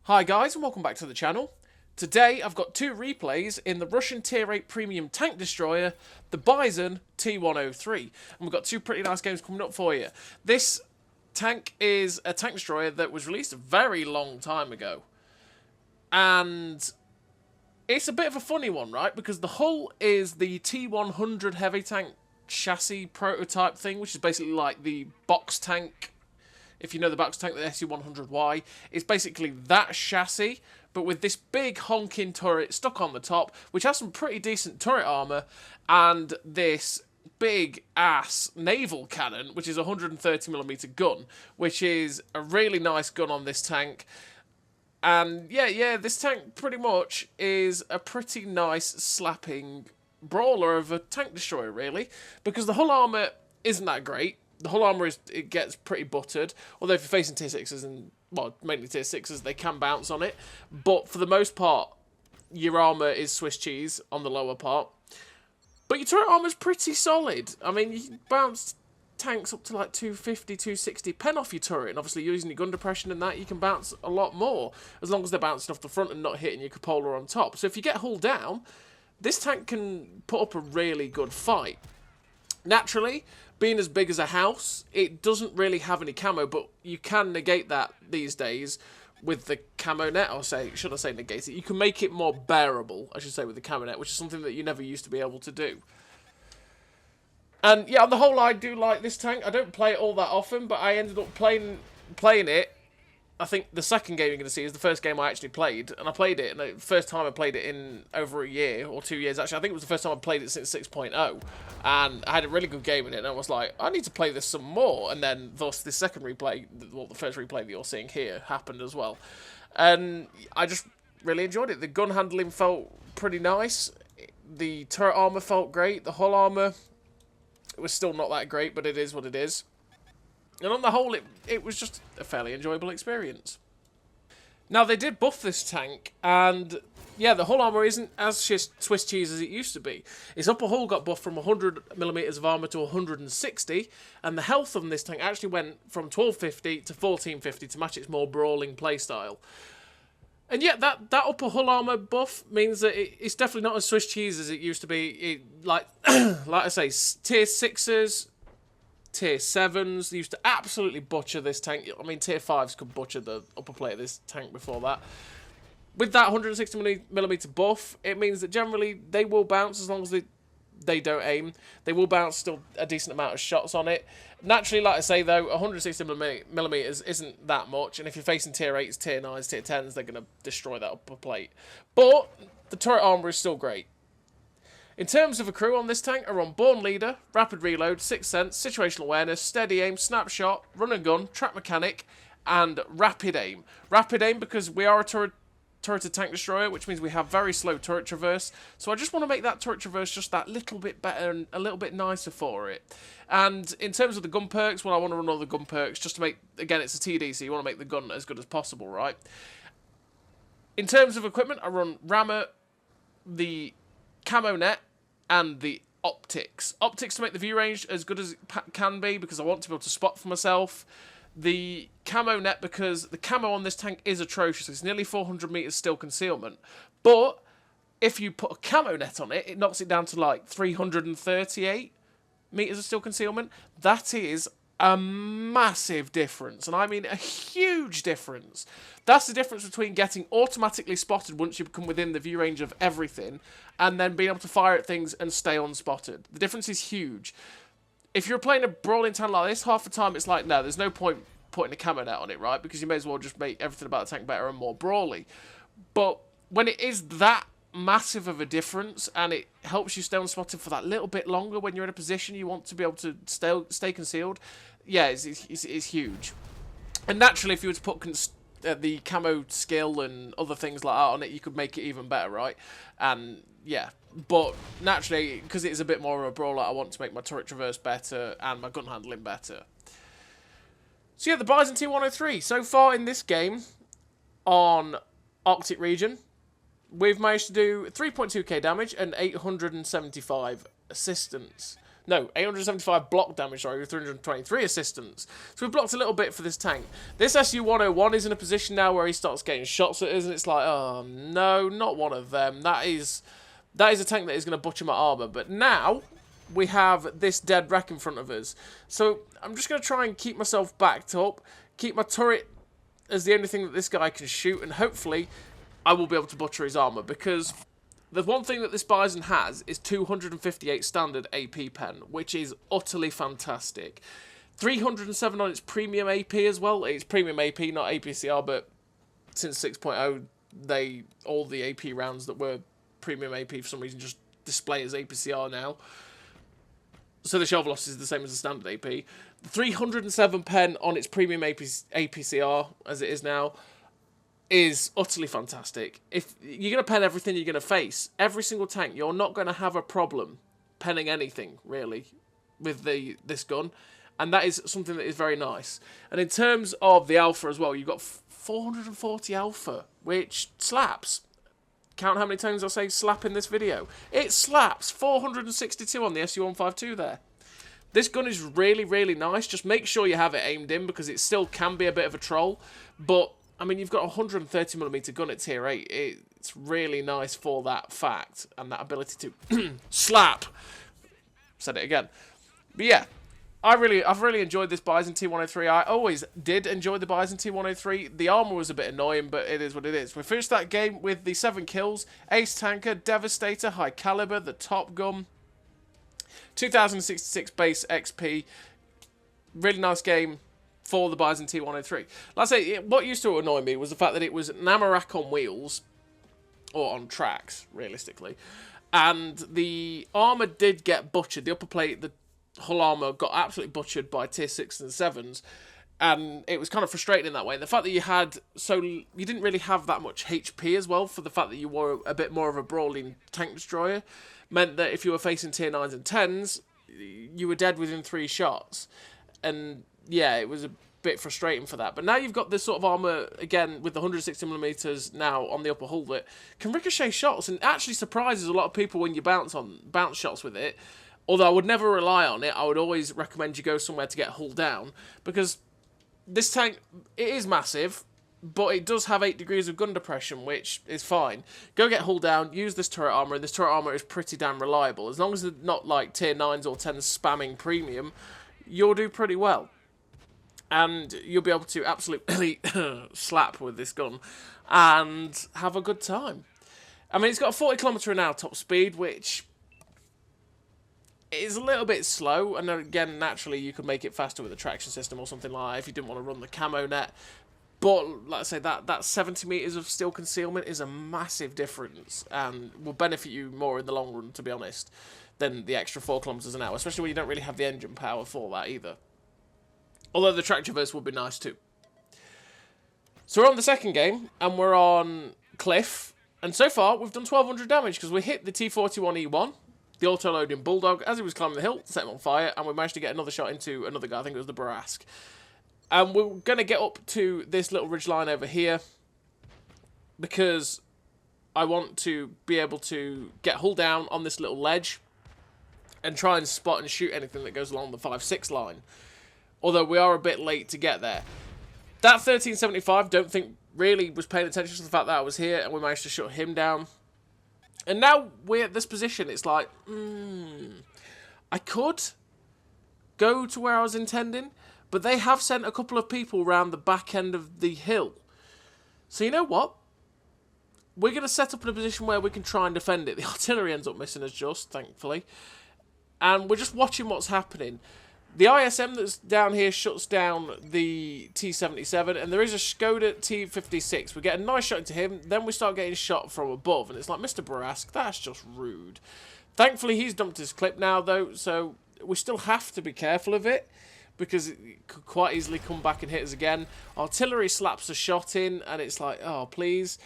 Hi guys and welcome back to the channel. Today I've got two replays in the Russian Tier 8 Premium Tank Destroyer, the Bizon T103. And we've got two pretty nice games coming up for you. This tank is a tank destroyer that was released a very long time ago. And it's a bit of a funny one, right? Because the hull is the T100 heavy tank chassis prototype thing, which is basically like the box tank. If you know the box tank, the SU-100Y, it's basically that chassis, but with this big honking turret stuck on the top, which has some pretty decent turret armour, and this big ass naval cannon, which is a 130mm gun, which is a really nice gun on this tank. And yeah, this tank pretty much is a pretty nice slapping brawler of a tank destroyer, really, because the hull armour isn't that great. The hull armour it gets pretty buttered, although if you're facing tier 6s and, well, mainly tier 6s, they can bounce on it. But for the most part, your armour is Swiss cheese on the lower part. But your turret armour is pretty solid. I mean, you can bounce tanks up to like 250, 260 pen off your turret, and obviously using your gun depression and that, you can bounce a lot more, as long as they're bouncing off the front and not hitting your cupola on top. So if you get hull down, this tank can put up a really good fight. Naturally, being as big as a house, it doesn't really have any camo, but you can negate that these days with the camo net, or should I say negate it? You can make it more bearable, I should say, with the camo net, which is something that you never used to be able to do. And yeah, on the whole, I do like this tank. I don't play it all that often, but I ended up playing it. I think the second game you're going to see is the first game I actually played, and I played it, and the first time I played it in over a year, or 2 years, actually. I think it was the first time I played it since 6.0, and I had a really good game in it, and I was like, I need to play this some more, and then thus this second replay, well, the first replay that you're seeing here, happened as well. And I just really enjoyed it. The gun handling felt pretty nice, the turret armour felt great, the hull armour, it was still not that great, but it is what it is. And on the whole, it was just a fairly enjoyable experience. Now, they did buff this tank, and yeah, the hull armour isn't as Swiss cheese as it used to be. Its upper hull got buffed from 100mm of armour to 160, and the health on this tank actually went from 1250 to 1450 to match its more brawling playstyle. And yet, that upper hull armour buff means that it's definitely not as Swiss cheese as it used to be. Like I say, tier 6s, tier 7s, they used to absolutely butcher this tank. I mean, tier 5s could butcher the upper plate of this tank before that. With that 160mm buff, it means that generally they will bounce as long as they don't aim. They will bounce still a decent amount of shots on it. Naturally, like I say though, 160mm isn't that much, and if you're facing tier 8s, tier 9s, tier 10s, they're going to destroy that upper plate. But the turret armour is still great. In terms of a crew on this tank are on Born Leader, Rapid Reload, Sixth Sense, Situational Awareness, Steady Aim, Snapshot, Run and Gun, Trap Mechanic, and Rapid Aim. Rapid Aim because we are a turreted tank destroyer, which means we have very slow turret traverse, so I just want to make that turret traverse just that little bit better and a little bit nicer for it. And in terms of the gun perks, well, I want to run all the gun perks just to make, again, it's a TD, so you want to make the gun as good as possible, right? In terms of equipment, I run Rammer, the camo net, and the optics. Optics to make the view range as good as it can be, because I want to be able to spot for myself. The camo net, because the camo on this tank is atrocious. It's nearly 400 meters still concealment. But if you put a camo net on it, it knocks it down to like 338 meters of still concealment. That is a massive difference, and I mean a huge difference. That's the difference between getting automatically spotted once you become within the view range of everything, and then being able to fire at things and stay unspotted. The difference is huge. If you're playing a brawling tank like this, half the time it's like, no, there's no point putting a camo net on it, right? Because you may as well just make everything about the tank better and more brawly. But when it is that massive of a difference, and it helps you stay unspotted for that little bit longer when you're in a position you want to be able to stay concealed, yeah, it's huge. And naturally, if you were to put the camo skill and other things like that on it, you could make it even better, right? And yeah, but naturally, because it is a bit more of a brawler, I want to make my turret traverse better and my gun handling better. So yeah, the Bizon T103. So far in this game, on Arctic region, we've managed to do 3.2k damage and 875 assistance. No, 875 block damage, sorry, with 323 assistance. So we've blocked a little bit for this tank. This SU-101 is in a position now where he starts getting shots at us, and it's like, oh, no, not one of them. That is a tank that is going to butcher my armour. But now we have this dead wreck in front of us. So I'm just going to try and keep myself backed up, keep my turret as the only thing that this guy can shoot, and hopefully I will be able to butcher his armour, because the one thing that this Bizon has is 258 standard AP pen, which is utterly fantastic. 307 on its premium AP as well. It's premium AP, not APCR, but since 6.0, all the AP rounds that were premium AP for some reason just display as APCR now. So the shell velocity is the same as the standard AP. The 307 pen on its premium APCR, as it is now, is utterly fantastic. If you're going to pen everything you're going to face, every single tank, you're not going to have a problem penning anything, really, with this gun. And that is something that is very nice. And in terms of the alpha as well, you've got 440 alpha, which slaps. Count how many times I say slap in this video. It slaps. 462 on the SU-152 there. This gun is really, really nice. Just make sure you have it aimed in, because it still can be a bit of a troll. But I mean, you've got a 130mm gun at tier 8. It's really nice for that fact and that ability to slap. Said it again. But yeah, I've really enjoyed this Bizon T103. I always did enjoy the Bizon T103. The armor was a bit annoying, but it is what it is. We finished that game with the 7 kills, Ace Tanker, Devastator, High Caliber, the Top Gun, 2066 base XP. Really nice game for the Bizon T103. Like I say, what used to annoy me was the fact that it was an ammo rack on wheels, or on tracks, realistically, and the armour did get butchered. The upper plate, the hull armour, got absolutely butchered by tier 6s and 7s, and it was kind of frustrating in that way. And the fact that you didn't really have that much HP as well, for the fact that you were a bit more of a brawling tank destroyer, meant that if you were facing tier 9s and 10s, you were dead within 3 shots. And yeah, it was a bit frustrating for that. But now you've got this sort of armour, again, with the 160mm now on the upper hull that can ricochet shots, and actually surprises a lot of people when you bounce shots with it. Although I would never rely on it, I would always recommend you go somewhere to get hull down, because this tank, it is massive, but it does have 8 degrees of gun depression, which is fine. Go get hull down, use this turret armour, and this turret armour is pretty damn reliable. As long as they're not like tier 9s or 10s spamming premium, you'll do pretty well. And you'll be able to absolutely slap with this gun and have a good time. I mean, it's got a 40km/h top speed, which is a little bit slow. And again, naturally, you could make it faster with a traction system or something like that if you didn't want to run the camo net. But, like I say, that 70 metres of steel concealment is a massive difference and will benefit you more in the long run, to be honest, than the extra 4km/h, especially when you don't really have the engine power for that either. Although the track traverse would be nice too. So we're on the second game, and we're on Cliff. And so far, we've done 1200 damage, because we hit the T41E1, the auto-loading Bulldog, as he was climbing the hill, set him on fire, and we managed to get another shot into another guy. I think it was the Barask. And we're going to get up to this little ridgeline over here, because I want to be able to get hull down on this little ledge and try and spot and shoot anything that goes along the 5-6 line. Although we are a bit late to get there. That 1375, don't think really was paying attention to the fact that I was here, and we managed to shut him down. And now we're at this position. It's like, I could go to where I was intending, but they have sent a couple of people around the back end of the hill. So you know what? We're going to set up in a position where we can try and defend it. The artillery ends up missing us just, thankfully. And we're just watching what's happening. The ISM that's down here shuts down the T-77, and there is a Skoda T-56. We get a nice shot into him, then we start getting shot from above, and it's like, Mr. Barask, that's just rude. Thankfully, he's dumped his clip now, though, so we still have to be careful of it, because it could quite easily come back and hit us again. Artillery slaps a shot in, and it's like, oh, please.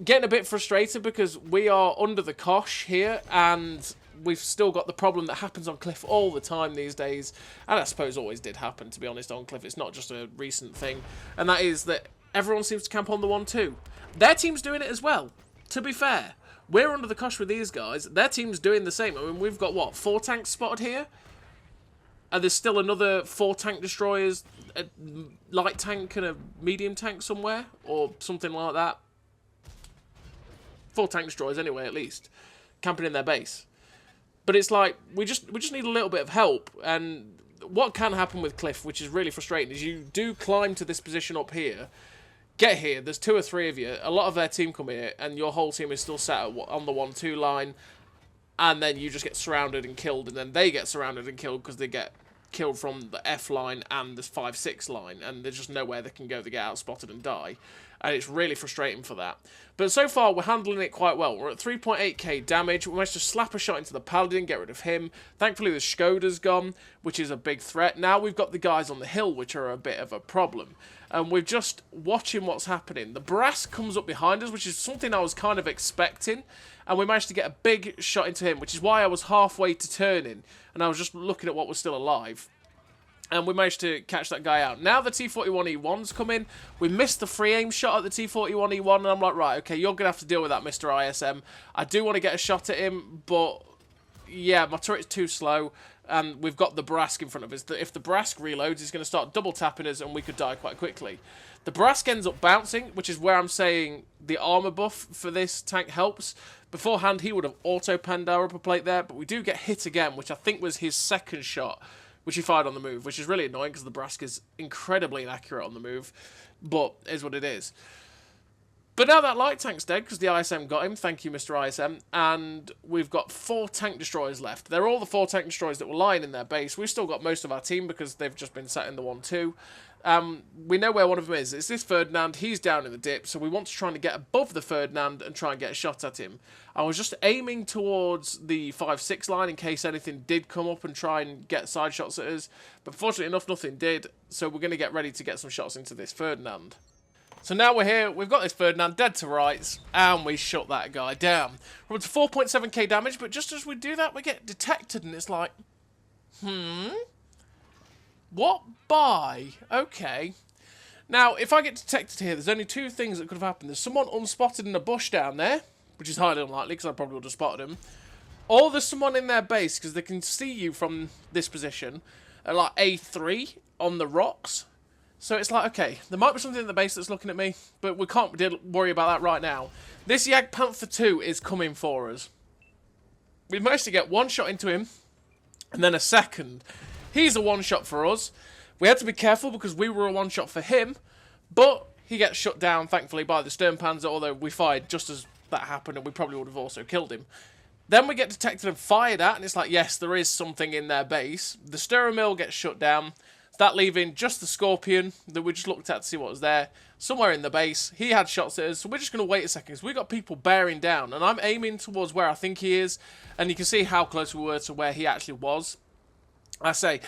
Getting a bit frustrated, because we are under the cosh here, and we've still got the problem that happens on Cliff all the time these days, and I suppose always did happen, to be honest, on Cliff. It's not just a recent thing, and that is that everyone seems to camp on the 1-2. Their team's doing it as well, to be fair. We're under the cosh with these guys. Their team's doing the same. I mean, we've got, what, 4 tanks spotted here? And there's still another 4 tank destroyers, a light tank and a medium tank somewhere, or something like that. 4 tank destroyers anyway, at least, camping in their base. But it's like, we just need a little bit of help. And what can happen with Cliff, which is really frustrating, is you do climb to this position up here, get here, there's 2 or 3 of you, a lot of their team come here, and your whole team is still sat on the 1-2 line, and then you just get surrounded and killed, and then they get surrounded and killed because they get killed from the F line and the 5-6 line, and there's just nowhere they can go. They get outspotted and die, and it's really frustrating for that. But so far, we're handling it quite well. We're at 3.8k damage. We managed to slap a shot into the Paladin, get rid of him. Thankfully, the Skoda's gone, which is a big threat. Now we've got the guys on the hill, which are a bit of a problem. And we're just watching what's happening. The Brass comes up behind us, which is something I was kind of expecting. And we managed to get a big shot into him, which is why I was halfway to turning. And I was just looking at what was still alive. And we managed to catch that guy out. Now the T41E1's come in. We missed the free aim shot at the T41E1. And I'm like, right, okay, you're going to have to deal with that, Mr. ISM. I do want to get a shot at him, but yeah, my turret's too slow. And we've got the Brask in front of us. If the Brask reloads, he's going to start double tapping us and we could die quite quickly. The Brask ends up bouncing, which is where I'm saying the armor buff for this tank helps. Beforehand, he would have auto-panned our upper plate there, but we do get hit again, which I think was his second shot, which he fired on the move, which is really annoying because the Brask is incredibly inaccurate on the move, but is what it is. But now that light tank's dead because the ISM got him. Thank you, Mr. ISM. And we've got 4 tank destroyers left. They're all the 4 tank destroyers that were lying in their base. We've still got most of our team because they've just been sat in the 1-2. We know where one of them is. It's this Ferdinand. He's down in the dip, so we want to try and get above the Ferdinand and try and get a shot at him. I was just aiming towards the 5-6 line in case anything did come up and try and get side shots at us. But fortunately enough, nothing did, so we're going to get ready to get some shots into this Ferdinand. So now we're here, we've got this Ferdinand dead to rights, and we shut that guy down. We're up to 4.7k damage, but just as we do that, we get detected, and it's like, what by? Okay. Now, if I get detected here, there's only 2 things that could have happened. There's someone unspotted in a bush down there, which is highly unlikely, because I probably would have spotted him. Or there's someone in their base, because they can see you from this position, at like A3 on the rocks. So it's like, okay, there might be something in the base that's looking at me, but we can't worry about that right now. This Jagdpanther 2 is coming for us. We've managed to get 1 shot into him, and then a second. He's a 1-shot for us. We had to be careful because we were a 1-shot for him, but he gets shut down, thankfully, by the Sturmpanzer, although we fired just as that happened, and we probably would have also killed him. Then we get detected and fired at, and it's like, yes, there is something in their base. The Sturmill gets shut down. That leaving just the Scorpion that we just looked at to see what was there. Somewhere in the base. He had shots at us, so we're just going to wait a second. So we got people bearing down, and I'm aiming towards where I think he is, and you can see how close we were to where he actually was. I say,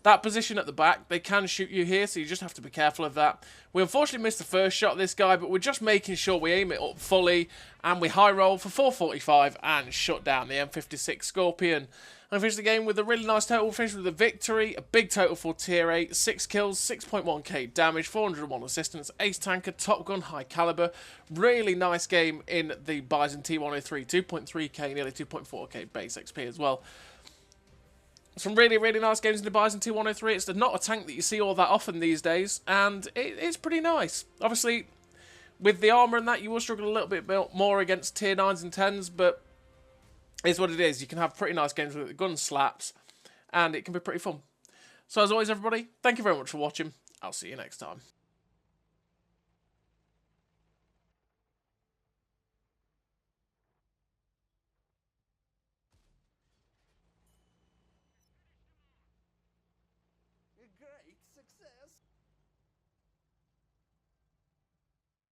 that position at the back, they can shoot you here, so you just have to be careful of that. We unfortunately missed the first shot of this guy, but we're just making sure we aim it up fully, and we high roll for 445 and shut down the M56 Scorpion. And finish the game with a really nice total. Finish with a victory, a big total for tier 8, 6 kills, 6.1k damage, 401 assistance, ace tanker, top gun, high caliber. Really nice game in the Bizon T103, 2.3k, nearly 2.4k base XP as well. Some really, really nice games in the Bizon T103. It's not a tank that you see all that often these days, and it's pretty nice. Obviously, with the armour and that, you will struggle a little bit more against tier 9s and 10s, but it's what it is. You can have pretty nice games with the gun slaps, and it can be pretty fun. So as always, everybody, thank you very much for watching. I'll see you next time.